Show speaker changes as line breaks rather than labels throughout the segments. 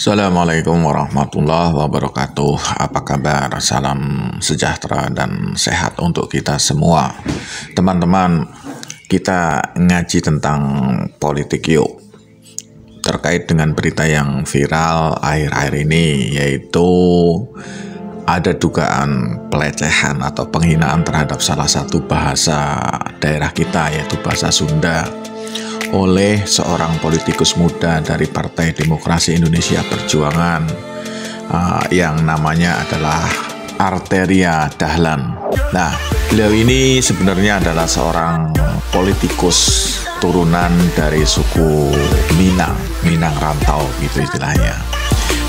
Assalamualaikum warahmatullahi wabarakatuh. Apa kabar? Salam sejahtera dan sehat untuk kita semua. Teman-teman, kita ngaji tentang politik yuk. Terkait dengan berita yang viral akhir-akhir ini, yaitu ada dugaan pelecehan atau penghinaan terhadap salah satu bahasa daerah kita, yaitu bahasa Sunda, oleh seorang politikus muda dari Partai Demokrasi Indonesia Perjuangan yang namanya adalah Arteria Dahlan. Nah, beliau ini sebenarnya adalah seorang politikus turunan dari suku Minang Rantau gitu istilahnya,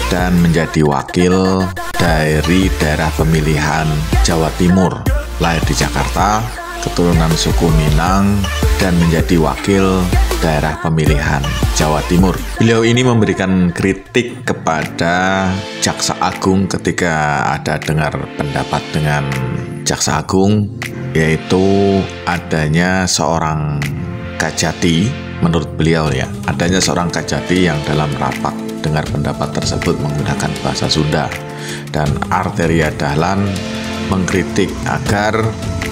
dan menjadi wakil dari daerah pemilihan Jawa Timur, lahir di Jakarta, keturunan suku Minang, dan menjadi wakil daerah pemilihan Jawa Timur. Beliau ini memberikan kritik kepada Jaksa Agung ketika ada dengar pendapat dengan Jaksa Agung, yaitu adanya seorang kajati, menurut beliau ya, adanya seorang kajati yang dalam rapat dengar pendapat tersebut menggunakan bahasa Sunda. Dan Arteria Dahlan mengkritik agar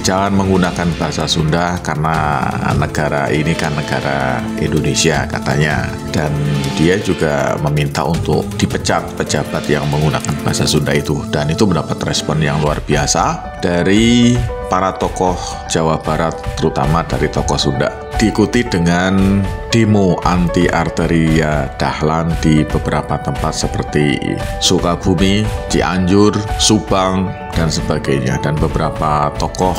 jangan menggunakan bahasa Sunda karena negara ini kan negara Indonesia katanya. Dan dia juga meminta untuk dipecat pejabat yang menggunakan bahasa Sunda itu. Dan itu mendapat respon yang luar biasa dari para tokoh Jawa Barat, terutama dari tokoh Sunda. Diikuti dengan demo anti Arteria Dahlan di beberapa tempat seperti Sukabumi, Cianjur, Subang, dan sebagainya. Dan beberapa tokoh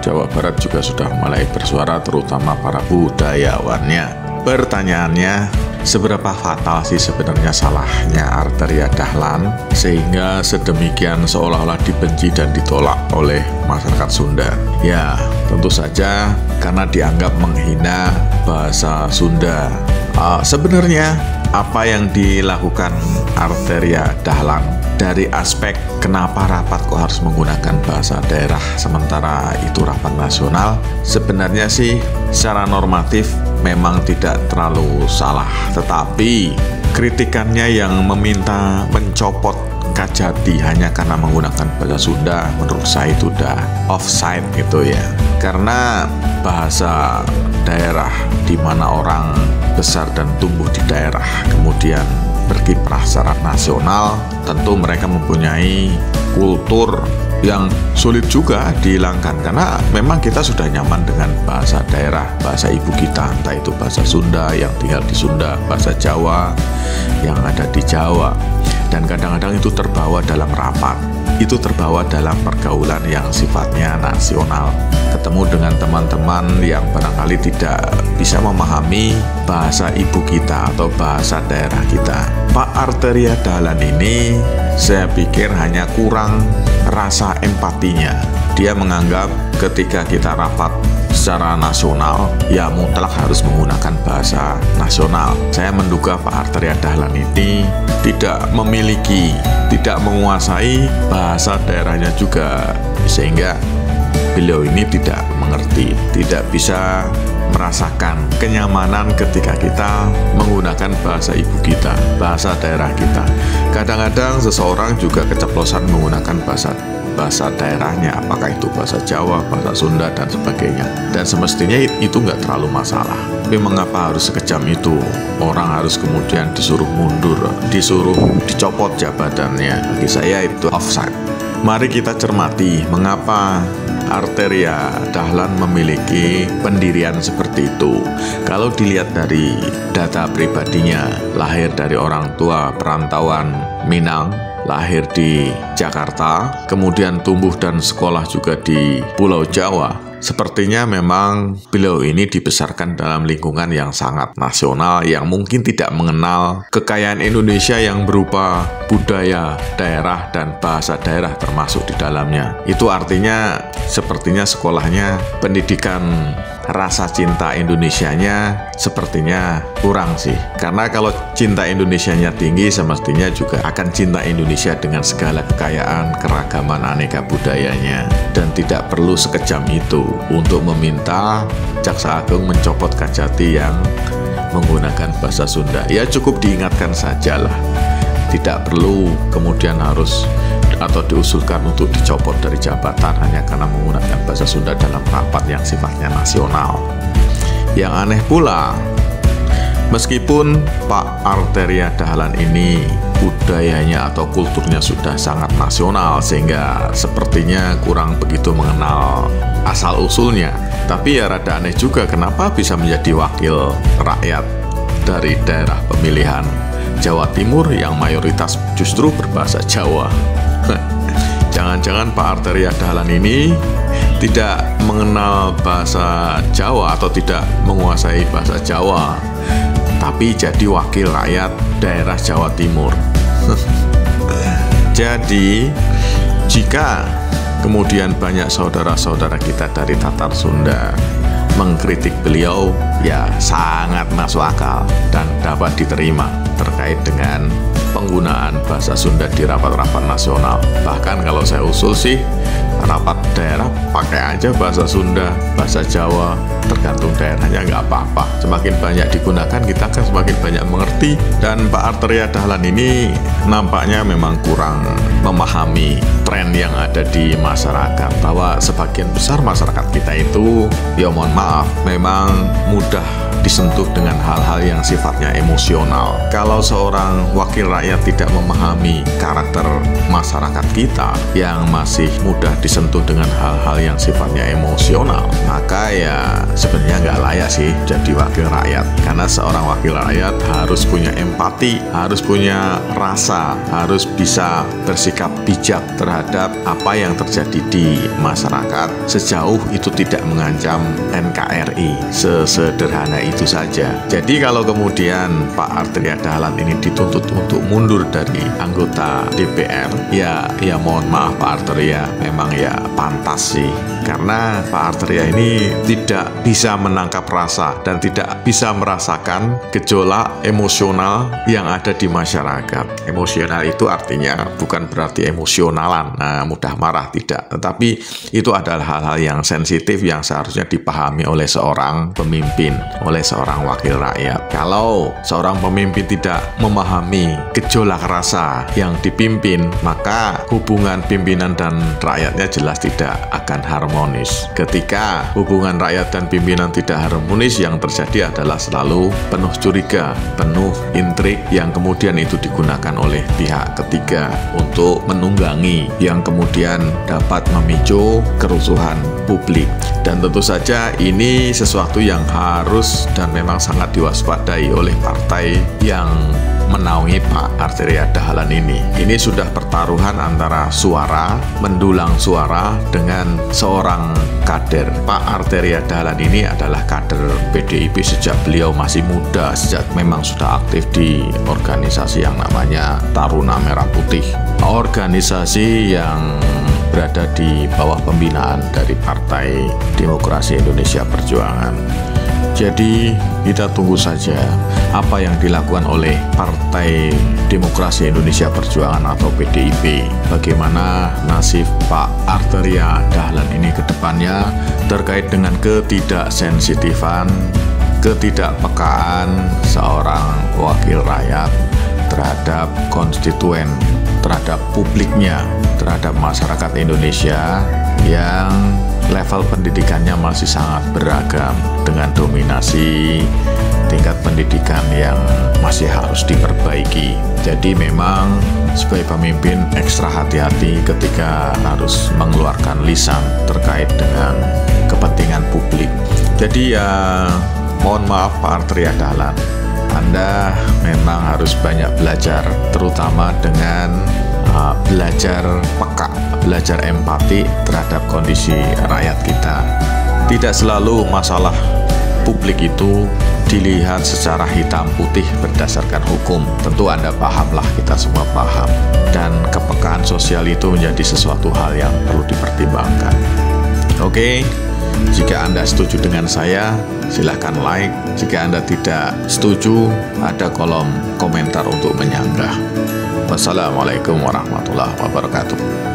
Jawa Barat juga sudah mulai bersuara, terutama para budayawannya. Pertanyaannya, seberapa fatal sih sebenarnya salahnya Arteria Dahlan sehingga sedemikian seolah-olah dibenci dan ditolak oleh masyarakat Sunda? Ya, tentu saja karena dianggap menghina bahasa Sunda. Sebenarnya apa yang dilakukan Arteria Dahlan dari aspek kenapa rapat kok harus menggunakan bahasa daerah sementara itu rapat nasional, sebenarnya sih secara normatif memang tidak terlalu salah, tetapi kritikannya yang meminta mencopot kajati hanya karena menggunakan bahasa Sunda, menurut saya itu udah offside gitu ya. Karena bahasa daerah di mana orang besar dan tumbuh di daerah kemudian berkiprah secara nasional, tentu mereka mempunyai kultur yang sulit juga dihilangkan, karena memang kita sudah nyaman dengan bahasa daerah, bahasa ibu kita, entah itu bahasa Sunda yang tinggal di Sunda, bahasa Jawa yang ada di Jawa. Dan kadang-kadang itu terbawa dalam rapat, itu terbawa dalam pergaulan yang sifatnya nasional, ketemu dengan teman-teman yang barangkali tidak bisa memahami bahasa ibu kita atau bahasa daerah kita. Pak Arteria Dahlan ini saya pikir hanya kurang rasa empatinya. Dia menganggap ketika kita rapat secara nasional, ya mutlak harus menggunakan bahasa nasional. Saya menduga Pak Arteria Dahlan ini tidak memiliki, tidak menguasai bahasa daerahnya juga, sehingga beliau ini tidak mengerti, tidak bisa merasakan kenyamanan ketika kita menggunakan bahasa ibu kita, bahasa daerah kita. Kadang-kadang seseorang juga keceplosan menggunakan bahasa daerahnya, apakah itu bahasa Jawa, bahasa Sunda, dan sebagainya. Dan semestinya itu nggak terlalu masalah. Tapi mengapa harus sekejam itu? Orang harus kemudian disuruh mundur, disuruh dicopot jabatannya. Bagi saya itu offside. Mari kita cermati mengapa Arteria Dahlan memiliki pendirian seperti itu. Kalau dilihat dari data pribadinya, lahir dari orang tua perantauan Minang, lahir di Jakarta, kemudian tumbuh dan sekolah juga di Pulau Jawa. Sepertinya memang beliau ini dibesarkan dalam lingkungan yang sangat nasional, yang mungkin tidak mengenal kekayaan Indonesia yang berupa budaya daerah dan bahasa daerah termasuk di dalamnya. Itu artinya sepertinya sekolahnya pendidikan rasa cinta Indonesianya sepertinya kurang sih. Karena kalau cinta Indonesianya tinggi, semestinya juga akan cinta Indonesia dengan segala kekayaan, keragaman, aneka budayanya. Dan tidak perlu sekejam itu untuk meminta Jaksa Agung mencopot kajati yang menggunakan bahasa Sunda. Ya cukup diingatkan sajalah. tidak perlu kemudian harus atau diusulkan untuk dicopot dari jabatan hanya karena menggunakan bahasa Sunda dalam rapat yang sifatnya nasional. Yang aneh pula, meskipun Pak Arteria Dahlan ini budayanya atau kulturnya sudah sangat nasional sehingga sepertinya kurang begitu mengenal asal-usulnya, tapi ya rada aneh juga kenapa bisa menjadi wakil rakyat dari daerah pemilihan Jawa Timur yang mayoritas justru berbahasa Jawa. Jangan-jangan Pak Arteria Dahlan ini tidak mengenal bahasa Jawa atau tidak menguasai bahasa Jawa, tapi jadi wakil rakyat daerah Jawa Timur. Jadi, jika kemudian banyak saudara-saudara kita dari Tatar Sunda mengkritik beliau, ya sangat masuk akal dan dapat diterima terkait dengan penggunaan bahasa Sunda di rapat-rapat nasional. Bahkan kalau saya usul sih, rapat daerah pakai aja bahasa Sunda, bahasa Jawa, tergantung daerahnya, nggak apa-apa. Semakin banyak digunakan, kita akan semakin banyak mengerti. Dan Pak Arteria Dahlan ini nampaknya memang kurang memahami tren yang ada di masyarakat, bahwa sebagian besar masyarakat kita itu, ya mohon maaf, memang mudah disentuh dengan hal-hal yang sifatnya emosional. Kalau seorang wakil rakyat tidak memahami karakter masyarakat kita yang masih mudah disentuh dengan hal-hal yang sifatnya emosional, maka ya sebenarnya nggak layak sih jadi wakil rakyat. Karena seorang wakil rakyat harus punya empati, harus punya rasa, harus bisa bersikap bijak terhadap apa yang terjadi di masyarakat sejauh itu tidak mengancam NKRI. Sesederhana itu saja. Jadi kalau kemudian Pak Arteria Dahlan ini dituntut untuk mundur dari anggota DPR, ya mohon maaf Pak Arteria, memang ya pantas sih. Karena Pak Arteria ini tidak bisa menangkap rasa dan tidak bisa merasakan gejolak emosional yang ada di masyarakat. Emosional itu artinya bukan berarti emosionalan, mudah marah, tidak. Tetapi itu adalah hal-hal yang sensitif yang seharusnya dipahami oleh seorang pemimpin, oleh seorang wakil rakyat. Kalau seorang pemimpin tidak memahami gejolak rasa yang dipimpin, maka hubungan pimpinan dan rakyatnya jelas tidak akan harmonis. Ketika hubungan rakyat dan pimpinan tidak harmonis, yang terjadi adalah selalu penuh curiga, penuh intrik yang kemudian itu digunakan oleh pihak ketiga untuk menunggangi, yang kemudian dapat memicu kerusuhan publik. Dan tentu saja ini sesuatu yang harus dan memang sangat diwaspadai oleh partai yang menaungi Pak Arteria Dahlan ini. Ini sudah pertaruhan antara suara, mendulang suara dengan seorang kader. Pak Arteria Dahlan ini adalah kader PDIP sejak beliau masih muda, sejak memang sudah aktif di organisasi yang namanya Taruna Merah Putih. Organisasi yang berada di bawah pembinaan dari Partai Demokrasi Indonesia Perjuangan. Jadi kita tunggu saja apa yang dilakukan oleh Partai Demokrasi Indonesia Perjuangan atau PDIP. Bagaimana nasib Pak Arteria Dahlan ini ke depannya terkait dengan ketidaksensitifan, ketidakpekaan seorang wakil rakyat terhadap konstituen, terhadap publiknya, terhadap masyarakat Indonesia yang level pendidikannya masih sangat beragam dengan dominasi tingkat pendidikan yang masih harus diperbaiki. Jadi memang sebagai pemimpin ekstra hati-hati ketika harus mengeluarkan lisan terkait dengan kepentingan publik. Jadi ya mohon maaf Pak Arteria Dahlan, Anda memang harus banyak belajar, terutama dengan belajar peka, belajar empati terhadap kondisi rakyat kita. Tidak selalu masalah publik itu dilihat secara hitam putih berdasarkan hukum. Tentu Anda pahamlah, kita semua paham. Dan kepekaan sosial itu menjadi sesuatu hal yang perlu dipertimbangkan. Oke, jika Anda setuju dengan saya, silahkan like. Jika Anda tidak setuju, ada kolom komentar untuk menyanggah. Wassalamualaikum warahmatullahi wabarakatuh.